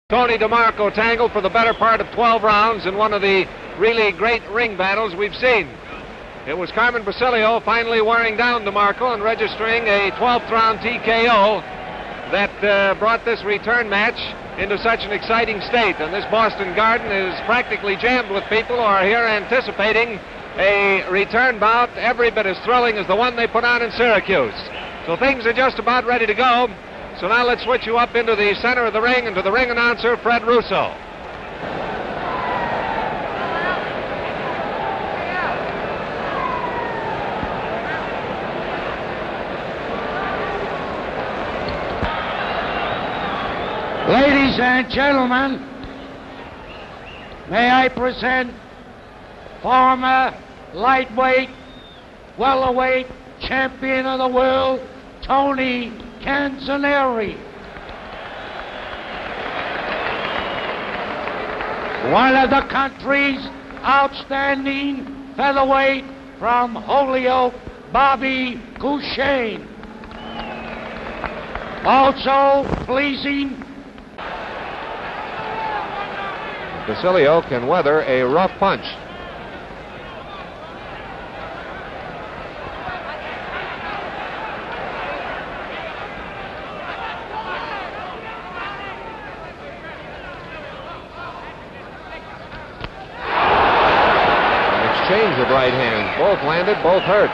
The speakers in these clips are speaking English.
Tony DeMarco tangled for the better part of 12 rounds in one of the really great ring battles we've seen. It was Carmen Basilio finally wearing down DeMarco and registering a 12th round TKO that brought this return match into such an exciting state. And this Boston Garden is practically jammed with people who are here anticipating a return bout every bit as thrilling as the one they put on in Syracuse. So things are just about ready to go. So now let's switch you up into the center of the ring and to the ring announcer, Fred Russo. Ladies and gentlemen, may I present former lightweight, welterweight champion of the world, Tony Canzoneri. One of the country's outstanding featherweight from Holyoke, Bobby Couchain. Also pleasing, Basilio can weather a rough punch. Exchange of right hands. Both landed, both hurt.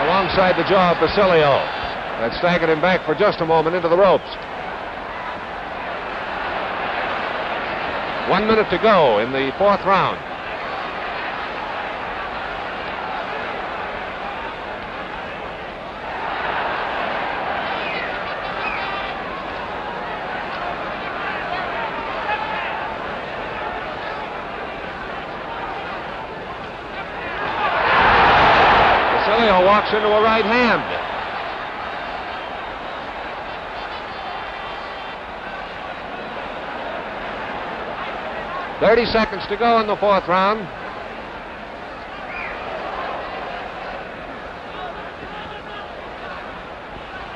Alongside the jaw of Basilio. That staggered him back for just a moment into the ropes. 1 minute to go in the fourth round. Walks into a right hand. "30 seconds to go in the fourth round.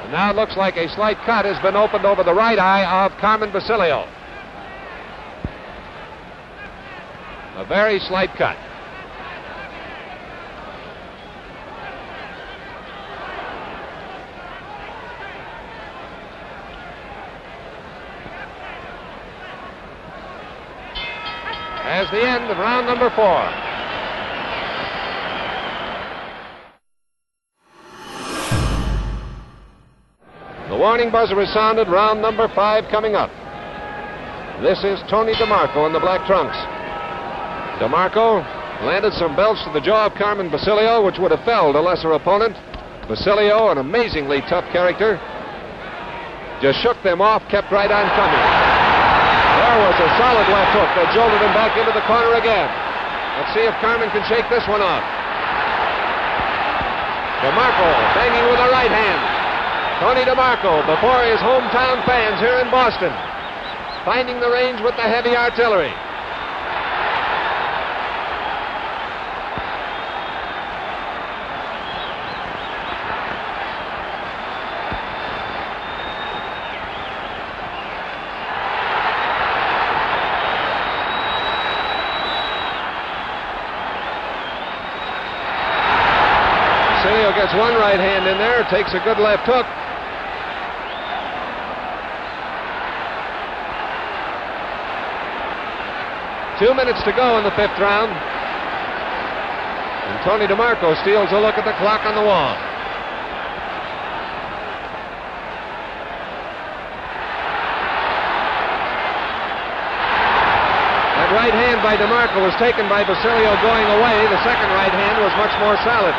And now it looks like a slight cut has been opened over the right eye of Carmen Basilio. A very slight cut. As the end of round number 4. The warning buzzer is sounded. Round number 5 coming up. This is Tony DeMarco in the black trunks. DeMarco landed some belts to the jaw of Carmen Basilio, which would have felled a lesser opponent. Basilio, an amazingly tough character, just shook them off, kept right on coming. There was a solid left hook that jolted him back into the corner again. Let's see if Carmen can shake this one off. DeMarco banging with a right hand. Tony DeMarco before his hometown fans here in Boston, finding the range with the heavy artillery. Basilio gets one right hand in there, takes a good left hook. Two minutes to go in the fifth round. And Tony DeMarco steals a look at the clock on the wall. That right hand by DeMarco was taken by Basilio going away. The second right hand was much more solid.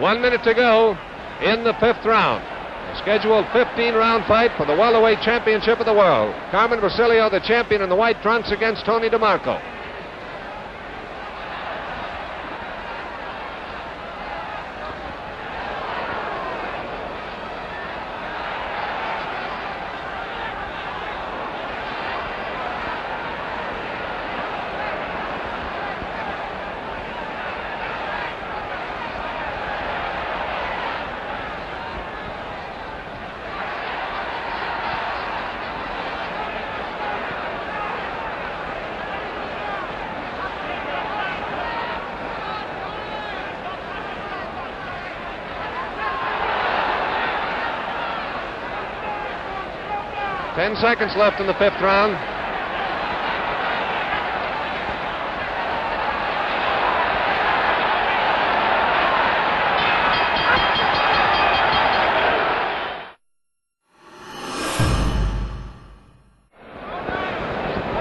1 minute to go in the 5th round. A scheduled 15-round fight for the welterweight championship of the world. Carmen Basilio, the champion in the white trunks, against Tony DeMarco. Ten seconds left in the 5th round.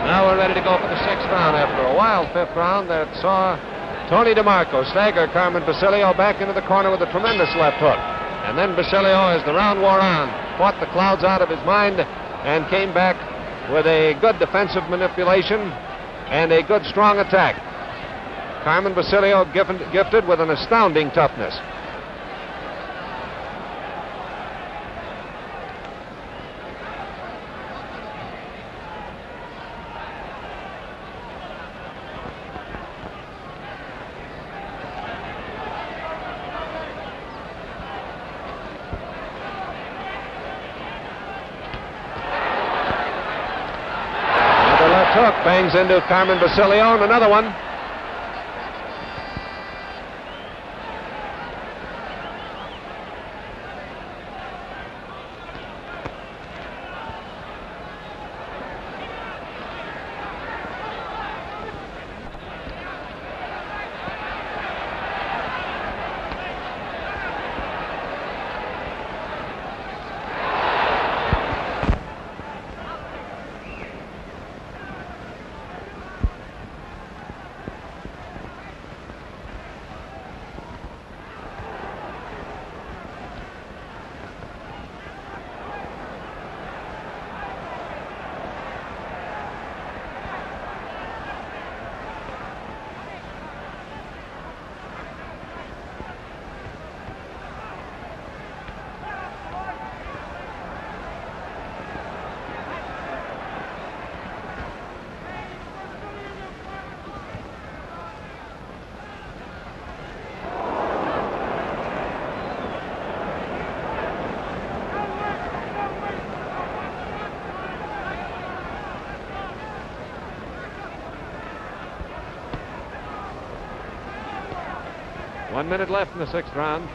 Now we're ready to go for the 6th round after a wild 5th round that saw Tony DeMarco stagger Carmen Basilio back into the corner with a tremendous left hook. And then Basilio, as the round wore on, fought the clouds out of his mind and came back with a good defensive manipulation and a good strong attack. Carmen Basilio gifted with an astounding toughness. Hook bangs into Carmen Basilio, and another one. One minute left in the 6th round.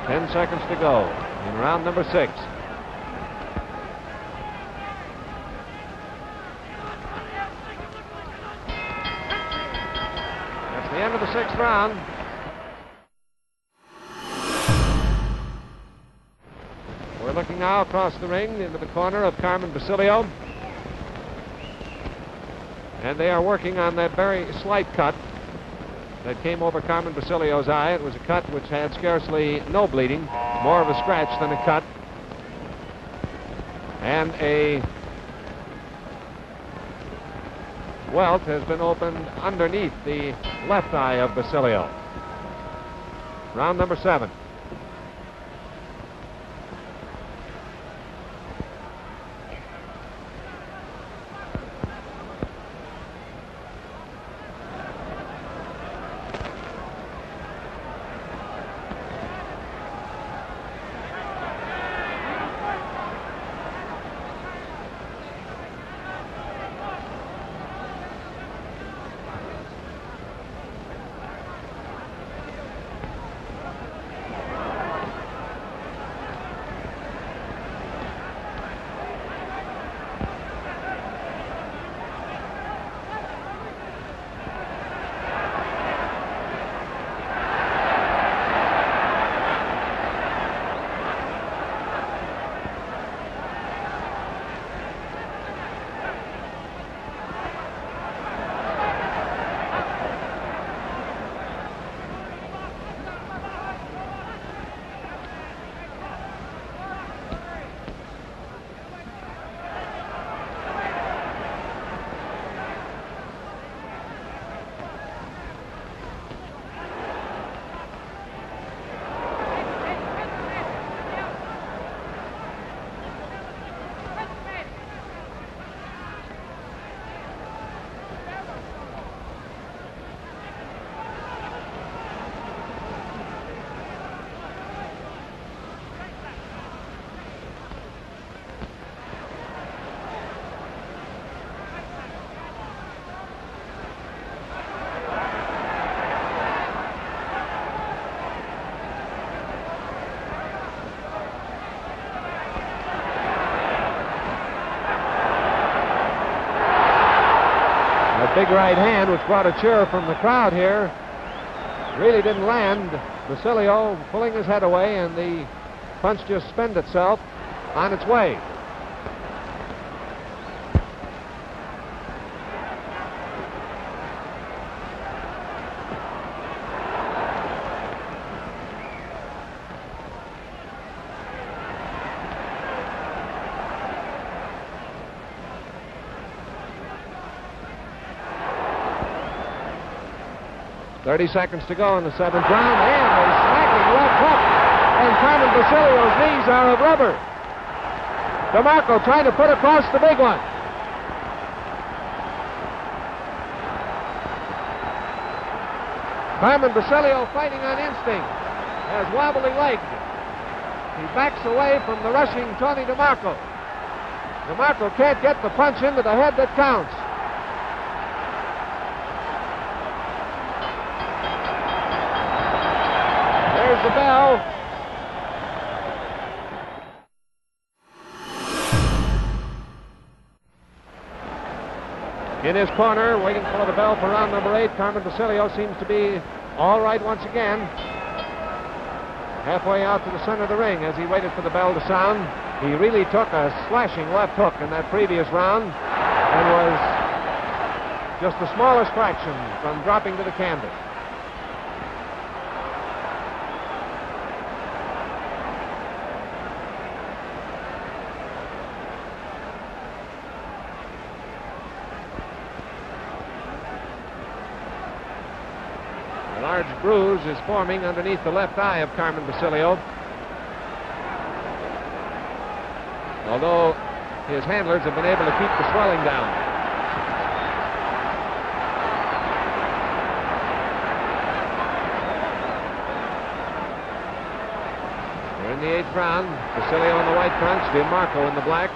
Ten seconds to go in round number 6. That's the end of the 6th round. We're looking now across the ring into the corner of Carmen Basilio. And they are working on that very slight cut that came over Carmen Basilio's eye. It was a cut which had scarcely no bleeding, more of a scratch than a cut. And a welt has been opened underneath the left eye of Basilio. Round number 7. big right hand, which brought a cheer from the crowd here. Really didn't land. Basilio pulling his head away, and the punch just spent itself on its way. .30 seconds to go in the 7th round, and a smacking left hook, and Carmen Basilio's knees are of rubber. DeMarco trying to put across the big one. Carmen Basilio fighting on instinct, has wobbly legs. He backs away from the rushing Tony DeMarco. DeMarco can't get the punch into the head that counts. There's the bell. In his corner, waiting for the bell for round number 8, Carmen Basilio seems to be all right once again. Halfway out to the center of the ring as he waited for the bell to sound. He really took a slashing left hook in that previous round and was just the smallest fraction from dropping to the canvas. A large bruise is forming underneath the left eye of Carmen Basilio. Although his handlers have been able to keep the swelling down. We're in the 8th round. Basilio in the white trunks, DeMarco in the black.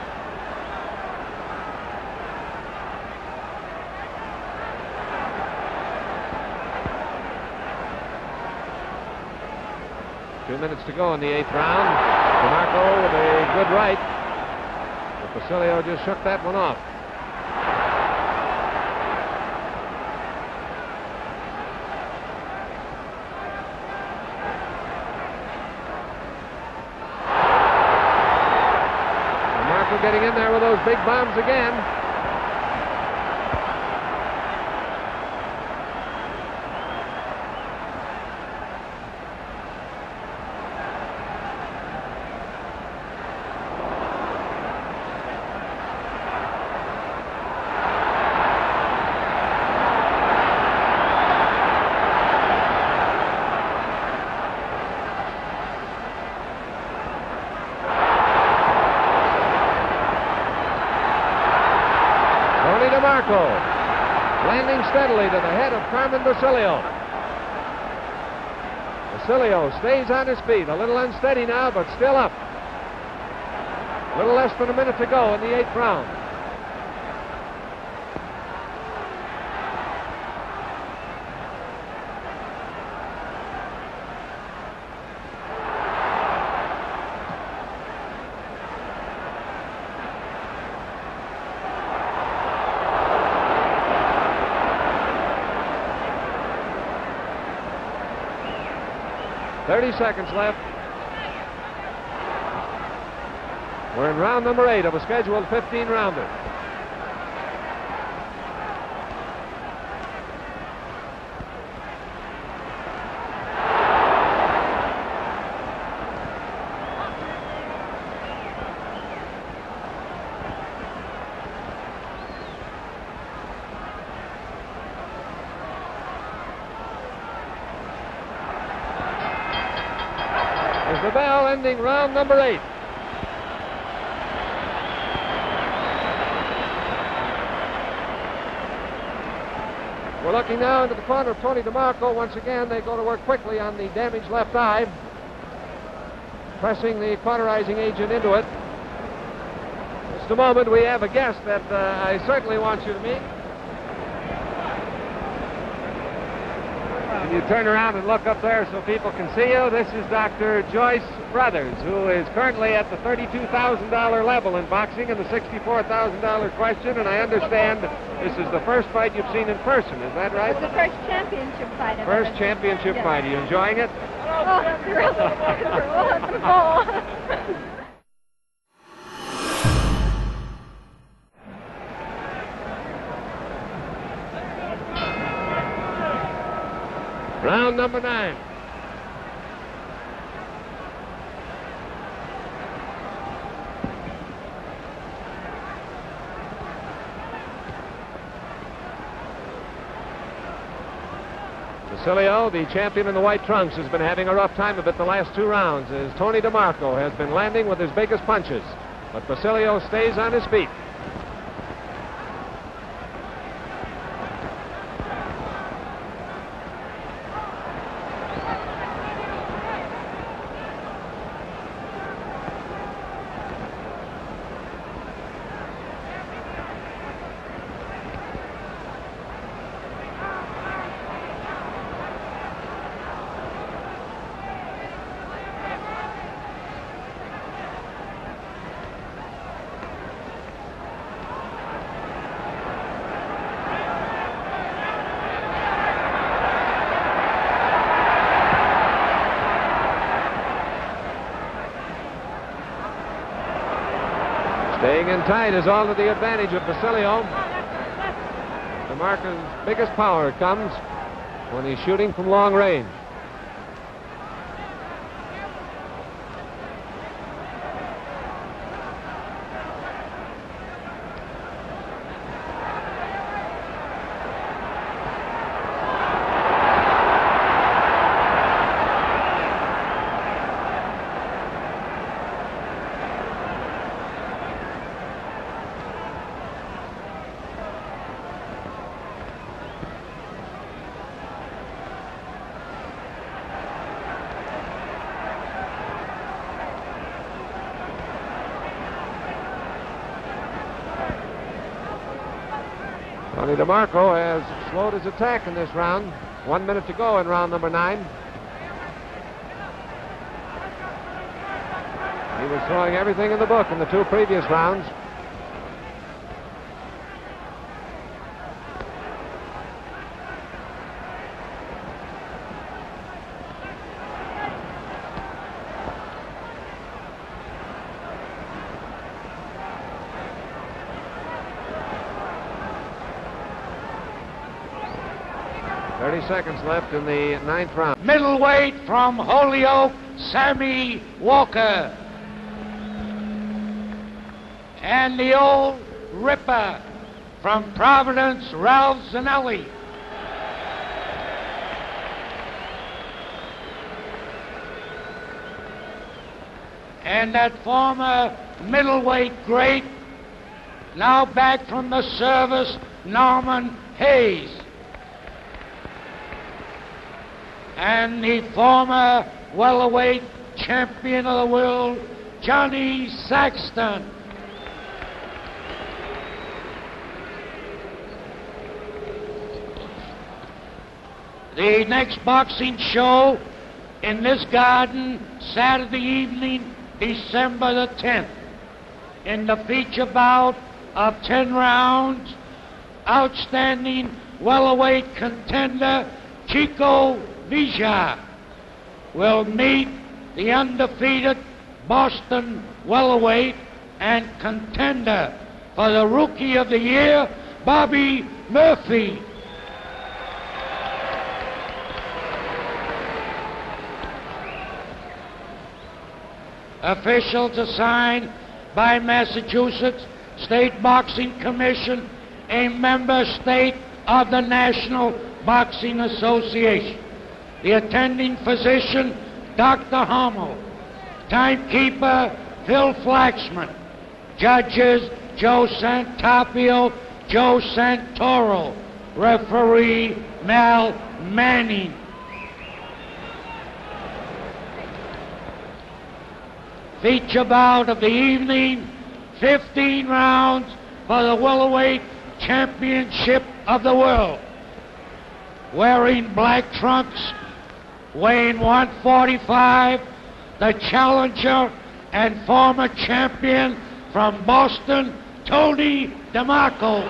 Two minutes to go in the 8th round. DeMarco with a good right. But Basilio just shook that one off. DeMarco getting in there with those big bombs again. DeMarco landing steadily to the head of Carmen Basilio. Basilio stays on his feet, a little unsteady now, but still up. A little less than a minute to go in the 8th round. .30 seconds left. We're in round number 8 of a scheduled 15-rounder. There's the bell ending round number 8. We're looking now into the corner of Tony DeMarco. Once again, they go to work quickly on the damaged left eye, pressing the cauterizing agent into it. Just a moment, we have a guest that I certainly want you to meet. When you turn around and look up there so people can see you, this is Dr. Joyce Brothers, who is currently at the $32,000 level in boxing and the $64,000 question, and I understand this is the first fight you've seen in person, is that right? It's the first championship fight. First championship fight. Are you enjoying it? Oh, it's really wonderful. Round number 9. Basilio, the champion in the white trunks, has been having a rough time of it the last 2 rounds as Tony DeMarco has been landing with his biggest punches. But Basilio stays on his feet. Staying in tight is all to the advantage of Basilio. DeMarco's biggest power comes when he's shooting from long range. Tony DeMarco has slowed his attack in this round. 1 minute to go in round number 9. He was throwing everything in the book in the 2 previous rounds. Seconds left in the 9th round. Middleweight from Holyoke, Sammy Walker. And the old Ripper from Providence, Ralph Zanelli. And that former middleweight great, now back from the service, Norman Hayes. And the former welterweight champion of the world, Johnny Saxton. The next boxing show in this garden, Saturday evening, December the 10th. In the feature bout of 10 rounds, outstanding welterweight contender, Chico Vija will meet the undefeated Boston welterweight and contender for the Rookie of the Year, Bobby Murphy. Officials assigned by Massachusetts State Boxing Commission, a member state of the National Boxing Association. The attending physician, Dr. Hummel. Timekeeper, Phil Flaxman. Judges, Joe Santapio, Joe Santoro. Referee, Mal Manning. Feature bout of the evening, 15 rounds for the welterweight championship of the world. wearing black trunks, weighing 145, the challenger and former champion from Boston, Tony DeMarco.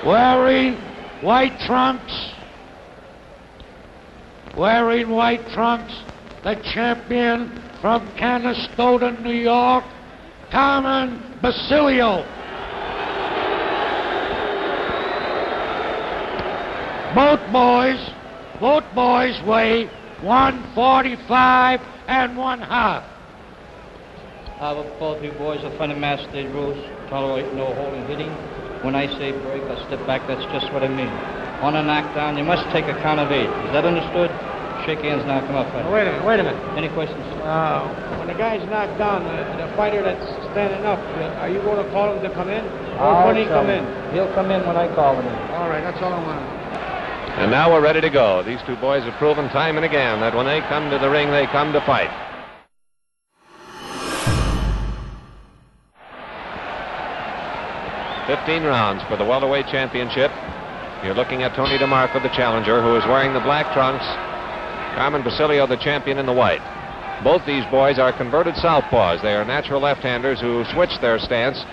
Wearing white trunks, the champion from Canastota, New York, CARMEN BASILIO. Both boys weigh 145 and 1/2. Both you boys are funny master stage rules. Tolerate no holding, hitting. When I say break or step back, that's just what I mean. On a knockdown, you must take a count of 8. Is that understood? Shake hands now. Come up, fighter. Wait a minute. Any questions? When the guy's knocked down, the fighter that's standing up, are you going to call him to come in? Or when he come in? He'll come in when I call him in. All right, that's all I want. And now we're ready to go. These two boys have proven time and again that when they come to the ring, they come to fight. "15 rounds for the welterweight championship. You're looking at Tony DeMarco, the challenger, who is wearing the black trunks. CARMEN BASILIO, the champion, in the white. Both these boys are converted southpaws. They are natural left-handers who switch their stance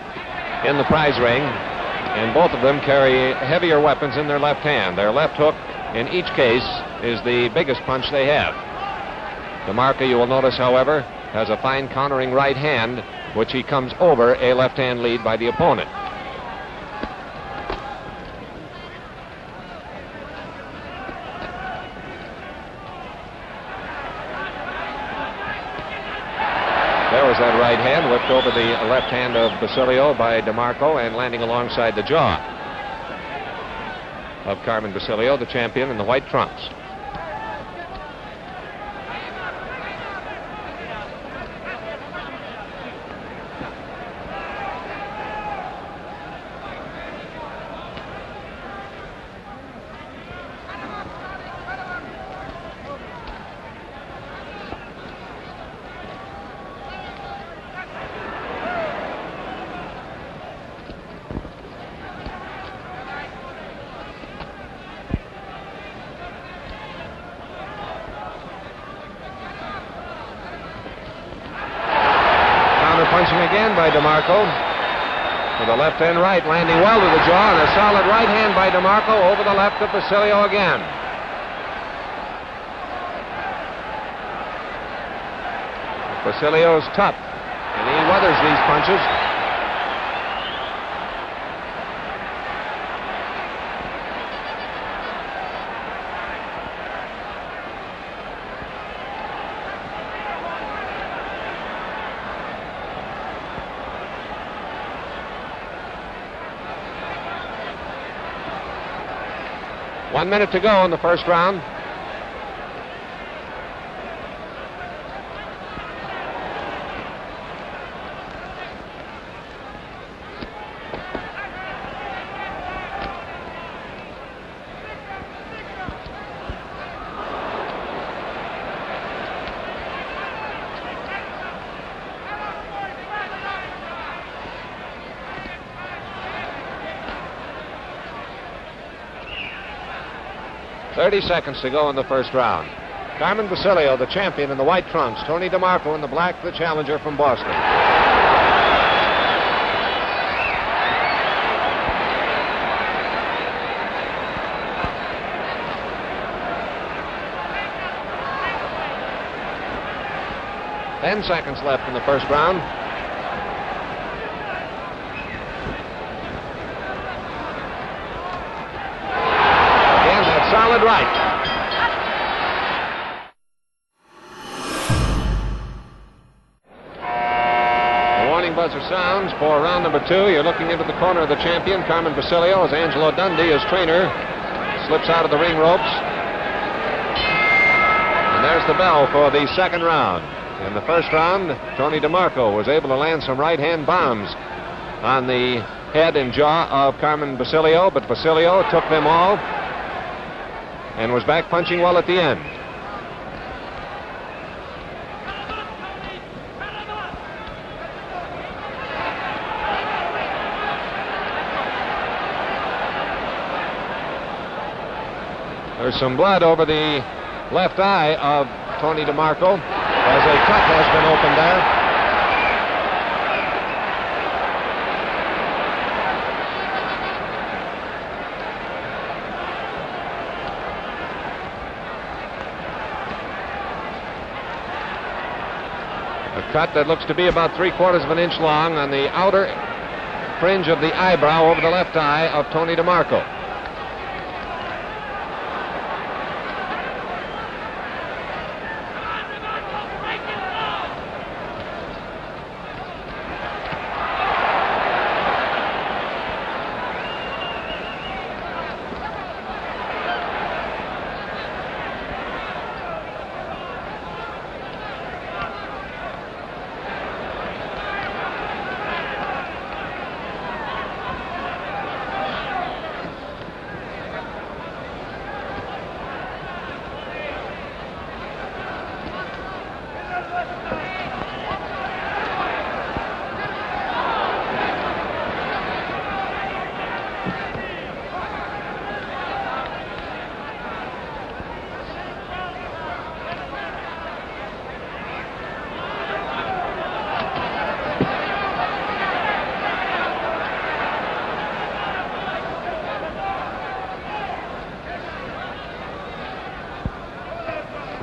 in the prize ring, and both of them carry heavier weapons in their left hand. Their left hook, in each case, is the biggest punch they have. DeMarco, you will notice, however, has a fine countering right hand, which he comes over a left-hand lead by the opponent. There was that right hand whipped over the left hand of Basilio by DeMarco and landing alongside the jaw of CARMEN BASILIO, the champion, in the white trunks. Punching again by DeMarco with a left and right, landing well to the jaw, and a solid right hand by DeMarco over the left of Basilio again. Basilio's tough, and he weathers these punches. One minute to go in the first round. .30 seconds to go in the first round. CARMEN BASILIO, the champion, in the white trunks. Tony DeMarco in the black, the challenger from Boston. Ten seconds left in the first round. Solid right. The warning buzzer sounds for round number 2. You're looking into the corner of the champion, CARMEN BASILIO, as Angelo Dundee, his trainer, slips out of the ring ropes. And there's the bell for the second round. In the first round, Tony DeMarco was able to land some right-hand bombs on the head and jaw of CARMEN BASILIO, but Basilio took them all and was back punching well at the end. There's some blood over the left eye of Tony DeMarco as a cut has been opened there. A cut that looks to be about 3/4 of an inch long on the outer fringe of the eyebrow over the left eye of Tony DeMarco.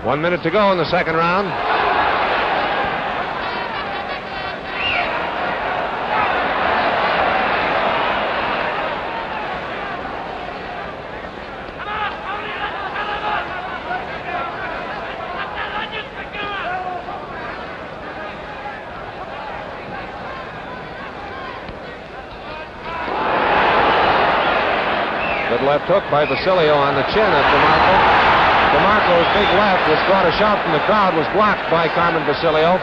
One minute to go in the second round. Good left hook by Basilio on the chin of DeMarco. DeMarco's big left, which brought a shout from the crowd, was blocked by Carmen Basilio.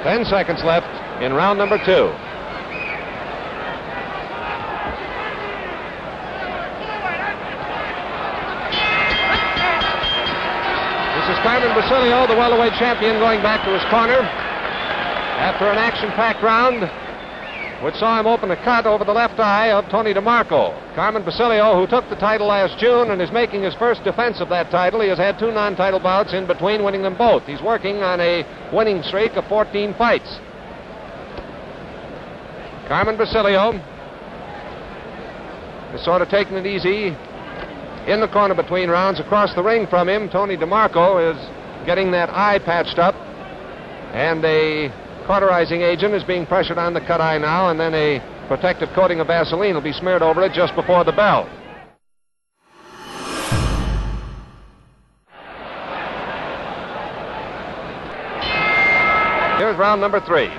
Ten seconds left in round number 2. Carmen Basilio, the welterweight champion, going back to his corner after an action-packed round which saw him open a cut over the left eye of Tony DeMarco. Carmen Basilio, who took the title last June and is making his first defense of that title. He has had 2 non-title bouts in between, winning them both. He's working on a winning streak of 14 fights. Carmen Basilio is sort of taking it easy in the corner between rounds. Across the ring from him, Tony DeMarco is getting that eye patched up, and a cauterizing agent is being pressured on the cut eye now, and then a protective coating of Vaseline will be smeared over it just before the bell. Here's round number 3.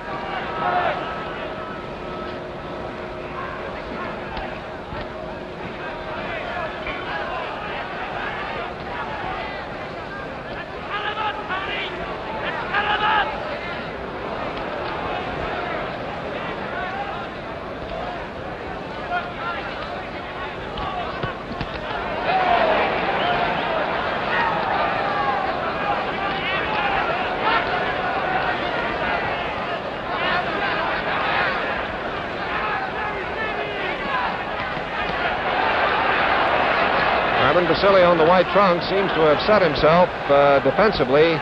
Basilio in the white trunks seems to have set himself defensively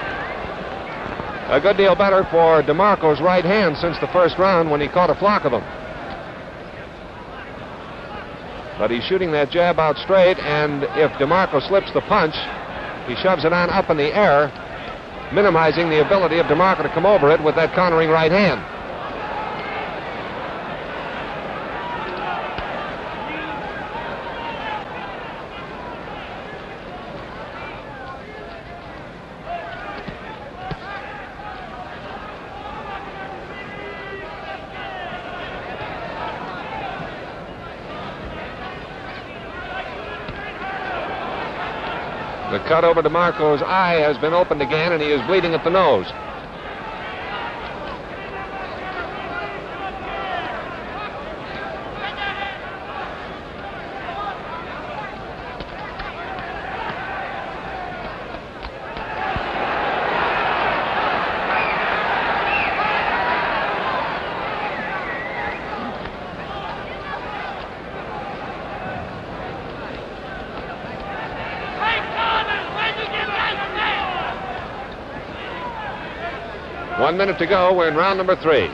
a good deal better for DeMarco's right hand since the first round when he caught a flock of them. But he's shooting that jab out straight, and if DeMarco slips the punch, he shoves it on up in the air, minimizing the ability of DeMarco to come over it with that countering right hand. The cut over DeMarco's eye has been opened again, and he is bleeding at the nose. 1 minute to go. We're in round number 3.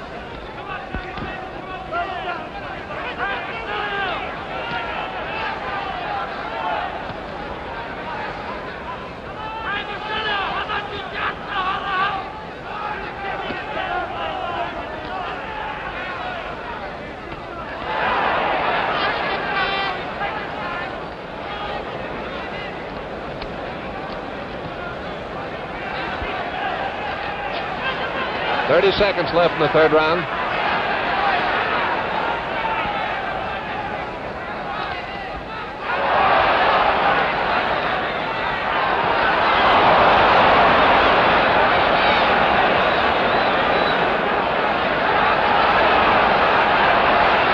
Seconds left in the third round.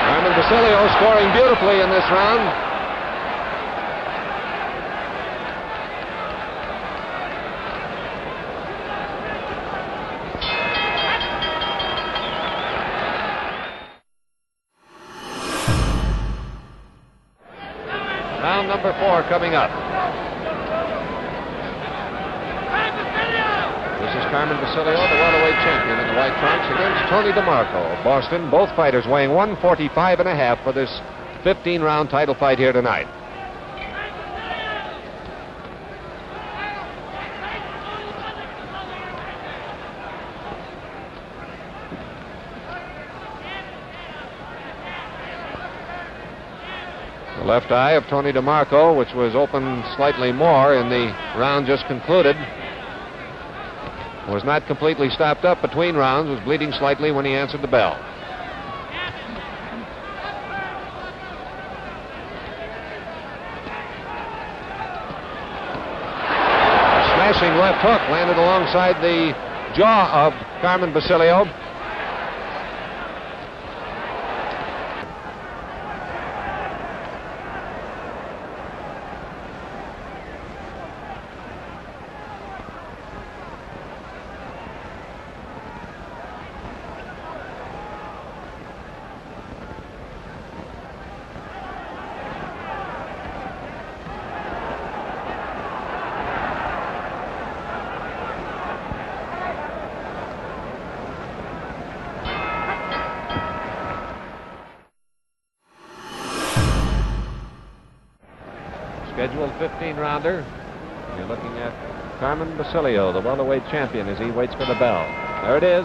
Carmen Basilio scoring beautifully in this round. Number 4 coming up. This is Carmen Basilio, the welterweight champion in the white trunks, against Tony DeMarco of Boston. Both fighters weighing 145.5 for this 15-round title fight here tonight. Left eye of Tony DeMarco, which was open slightly more in the round just concluded, was not completely stopped up between rounds, was bleeding slightly when he answered the bell. Smashing left hook landed alongside the jaw of Carmen Basilio. Scheduled 15-rounder. You're looking at Carmen Basilio, the welterweight champion, as he waits for the bell. There it is.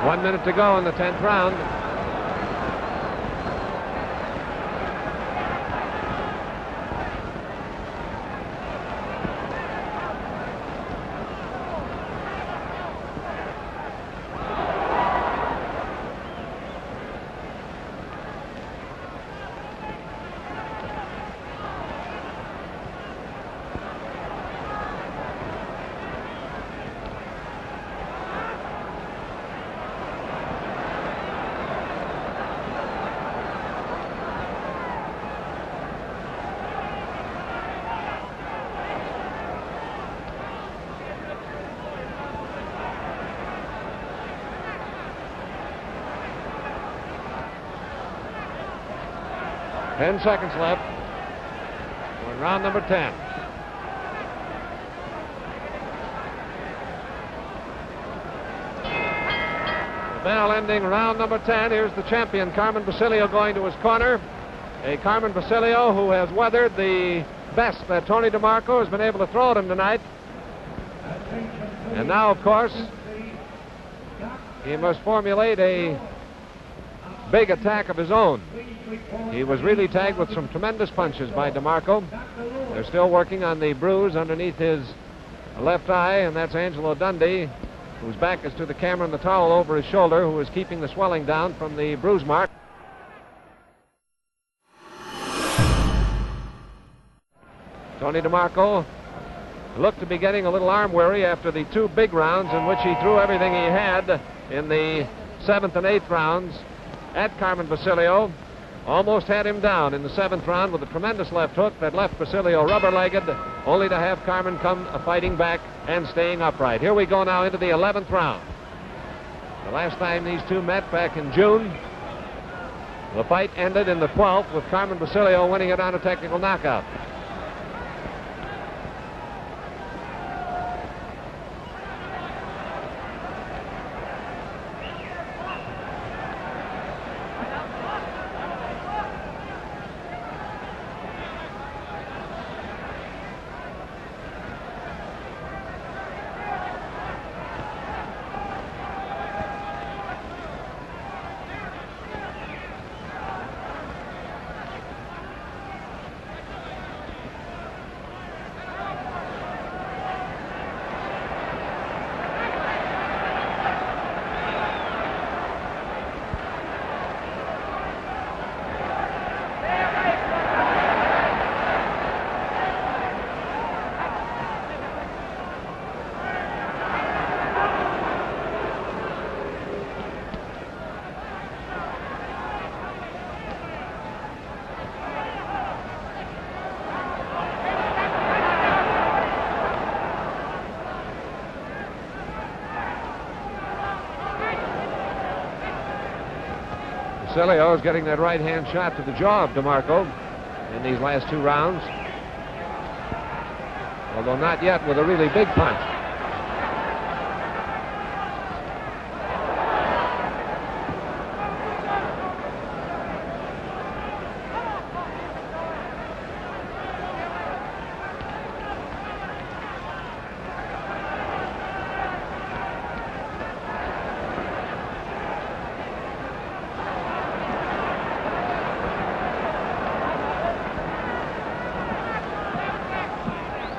One minute to go in the 10th round. 10 seconds left. We're in round number 10. The bell ending round number 10. Here's the champion, Carmen Basilio, going to his corner. A Carmen Basilio who has weathered the best that Tony DeMarco has been able to throw at him tonight. And now, of course, he must formulate a big attack of his own. He was really tagged with some tremendous punches by DeMarco. They're still working on the bruise underneath his left eye, and that's Angelo Dundee, whose back is to the camera and the towel over his shoulder, who is keeping the swelling down from the bruise mark. Tony DeMarco looked to be getting a little arm weary after the 2 big rounds in which he threw everything he had in the 7th and 8th rounds at Carmen Basilio. Almost had him down in the 7th round with a tremendous left hook that left Basilio rubber-legged, only to have Carmen come fighting back and staying upright. Here we go now into the 11th round. The last time these two met back in June, the fight ended in the 12th with Carmen Basilio winning it on a technical knockout. Basilio is getting that right-hand shot to the jaw of DeMarco in these last 2 rounds, although not yet with a really big punch.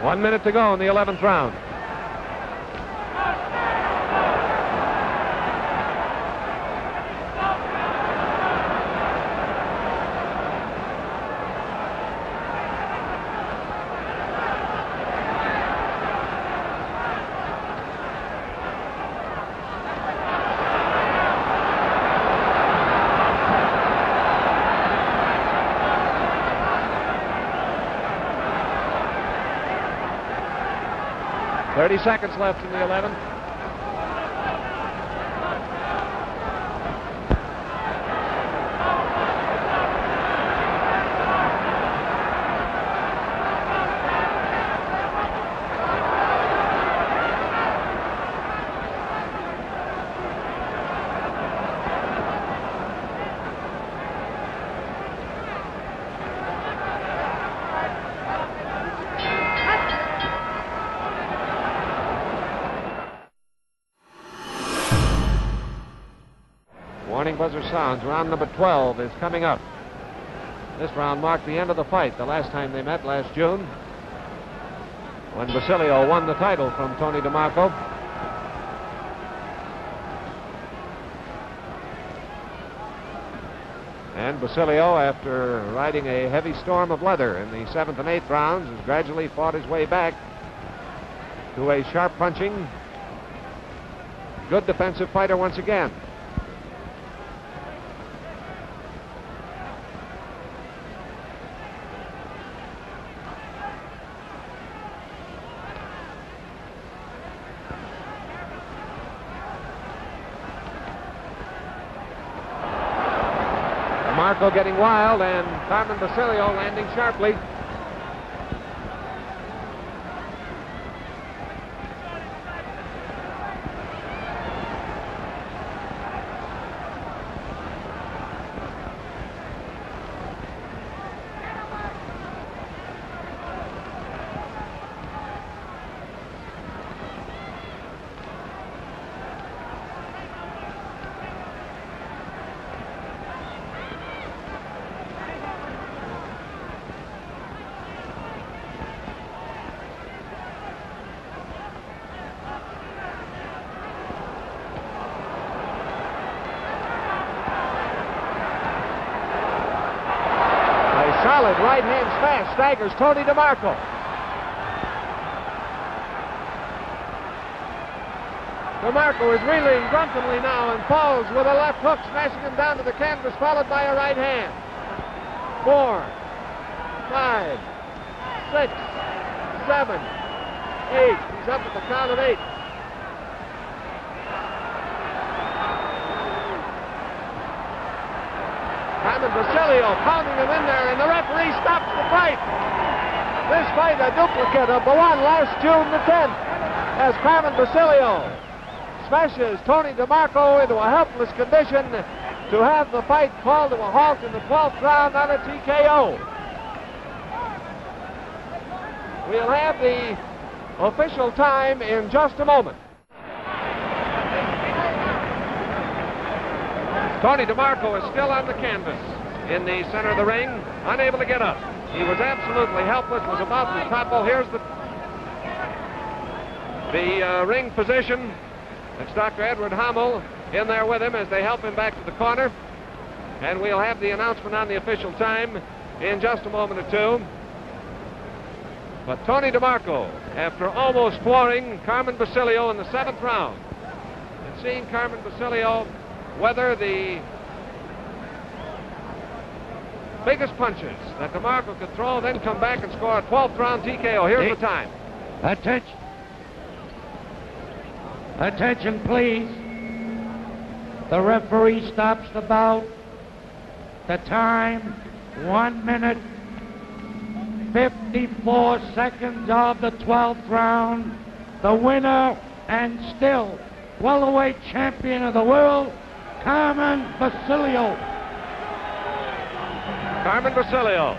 One minute to go in the 11th round. Thirty seconds left in the 11th. Warning buzzer sounds. Round number 12 is coming up. This round marked the end of the fight. The last time they met last June, when Basilio won the title from Tony DeMarco. And Basilio, after riding a heavy storm of leather in the 7th and 8th rounds, has gradually fought his way back to a sharp punching, good defensive fighter once again. DeMarco getting wild, and Carmen Basilio landing sharply. Solid right hand smash staggers Tony DeMarco. DeMarco is reeling drunkenly now and falls with a left hook, smashing him down to the canvas, followed by a right hand. 4, 5, 6, 7, 8. He's up at the count of 8. Carmen Basilio pounding him in there, and the referee stops the fight. This fight a duplicate of the one last June the 10th, as Carmen Basilio smashes Tony DeMarco into a helpless condition to have the fight called to a halt in the 12th round on a TKO. We'll have the official time in just a moment. Tony DeMarco is still on the canvas in the center of the ring, unable to get up. He was absolutely helpless, was about to topple. Here's the ring position. It's Dr. Edward Hummel in there with him as they help him back to the corner. And we'll have the announcement on the official time in just a moment or two. But Tony DeMarco, after almost flooring Carmen Basilio in the 7th round, and seeing Carmen Basilio weather the biggest punches that DeMarco could throw, then come back and score a 12th round TKO. Here's the time. Attention. Attention, please. The referee stops the bout. The time, 1 minute, 54 seconds of the 12th round. The winner and still welterweight champion of the world, Carmen Basilio. Carmen Basilio